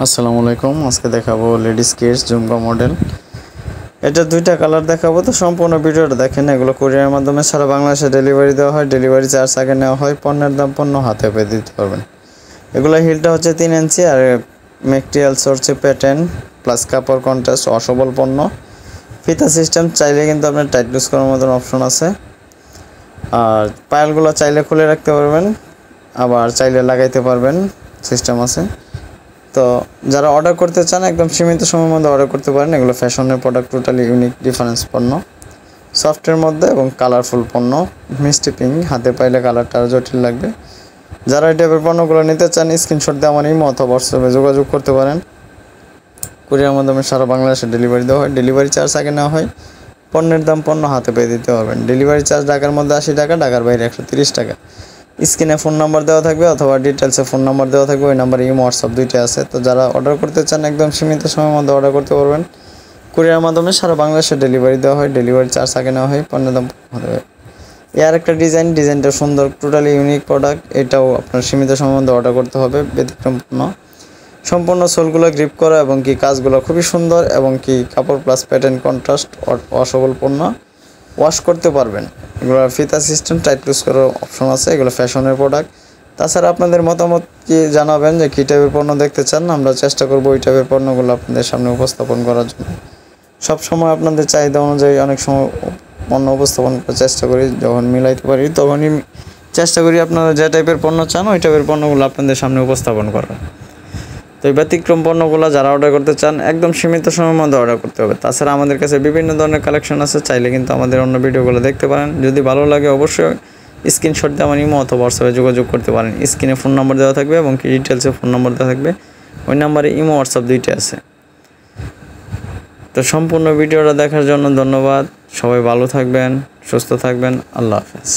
আসসালামু আলাইকুম। আজকে দেখাবো লেডিস কিডস ঝুমকা মডেল। এটা দুইটা কালার দেখাবো, তো সম্পূর্ণ ভিডিওটা দেখেন। এগুলো কুরিয়ারের মাধ্যমে সারা বাংলাদেশে ডেলিভারি দেওয়া হয়। ডেলিভারি চার্জ আগে নেওয়া হয়। পণ্যের দাম পণ্য হাতে পেয়ে দিতে পারবেন। এগুলো হিলটা হচ্ছে 3 ইঞ্চি আর ম্যাটেরিয়ালস হচ্ছে প্যাটার্ন প্লাস কাপড় কন্ট্রাস্ট, অসবল পণ্য। ফিতা সিস্টেম চাইলে কিন্তু আপনার টাইট লুজ করার মতন অপশন আছে। আর পায়েলগুলো চাইলে খুলে রাখতে পারবেন, আবার চাইলে লাগাইতে পারবেন, সিস্টেম আছে। তো যারা অর্ডার করতে চান একদম সীমিত সময়ের মধ্যে অর্ডার করতে পারেন। এগুলো ফ্যাশনের প্রোডাক্ট, টোটালি ইউনিক ডিফারেন্স পণ্য, সফটের মধ্যে এবং কালারফুল পণ্য। মিষ্টি পিঙ্ক, হাতে পাইলে কালারটা আরও জটিল লাগবে। যারা এই টাইপের পণ্যগুলো নিতে চান স্ক্রিনশট দিয়ে আমার ইমো অথবা হোয়াটসঅ্যাপে যোগাযোগ করতে পারেন। কুরিয়ার মাধ্যমে সারা বাংলাদেশে ডেলিভারি দেওয়া হয়। ডেলিভারি চার্জ আগে নেওয়া হয়। পণ্যের দাম পণ্য হাতে পেয়ে দিতে পারবেন। ডেলিভারি চার্জ ঢাকার মধ্যে 80 টাকা, ঢাকার বাইরে 130 টাকা। স্ক্রিনে ফোন নাম্বার দেওয়া থাকবে অথবা ডিটেলসে ফোন নাম্বার দেওয়া থাকবে। ওই নাম্বারে ইমো হোয়াটসঅ্যাপ দুইটা আছে। তো যারা অর্ডার করতে চান একদম সীমিত সময়ের মধ্যে অর্ডার করতে পারবেন। কুরিয়ার মাধ্যমে সারা বাংলাদেশে ডেলিভারি দেওয়া হয়। ডেলিভারি চার্জ আগে নেওয়া হয়, পণ্যের দাম হতে হবে। এর একটা ডিজাইনটা সুন্দর, টোটালি ইউনিক প্রোডাক্ট। এটাও আপনার সীমিত সময়ের মধ্যে অর্ডার করতে হবে। ব্যতিক্রমপূর্ণ সম্পূর্ণ সোলগুলো গ্রিপ করা এবং কি কাজগুলো খুবই সুন্দর এবং কি কাপড় প্লাস প্যাটার্ন কন্ট্রাস্ট, ওয়াশেবল পণ্য, ওয়াশ করতে পারবেন। এগুলো ফিতা সিস্টেম, টাইট লুজ করার অপশন আছে। এগুলো ফ্যাশনের প্রোডাক্ট। তাছাড়া আপনাদের মতামত কি জানাবেন যে কী টাইপের পণ্য দেখতে চান। আমরা চেষ্টা করবো ওই টাইপের পণ্যগুলো আপনাদের সামনে উপস্থাপন করার জন্য। সবসময় আপনাদের চাহিদা অনুযায়ী অনেক সময় পণ্য উপস্থাপন করার চেষ্টা করি। যখন মিলাইতে পারি তখনই চেষ্টা করি আপনারা যে টাইপের পণ্য চান ওই টাইপের পণ্যগুলো আপনাদের সামনে উপস্থাপন করার। তো এই ব্যতিক্রম পণ্যগুলো যারা অর্ডার করতে চান একদম সীমিত সময়ের মধ্যে অর্ডার করতে হবে। তাছাড়া আমাদের কাছে বিভিন্ন ধরনের কালেকশন আছে, চাইলে কিন্তু আমাদের অন্য ভিডিওগুলো দেখতে পারেন। যদি ভালো লাগে অবশ্যই স্ক্রিনশট দিয়ে আমার ইমো অথবা হোয়াটসঅ্যাপে যোগাযোগ করতে পারেন। স্ক্রিনে ফোন নাম্বার দেওয়া থাকবে এবং কি ডিটেলসে ফোন নাম্বার দেওয়া থাকবে। ওই নাম্বারে ইমো হোয়াটসঅ্যাপ দুইটা আছে। তো সম্পূর্ণ ভিডিওটা দেখার জন্য ধন্যবাদ। সবাই ভালো থাকবেন, সুস্থ থাকবেন। আল্লাহ হাফেজ।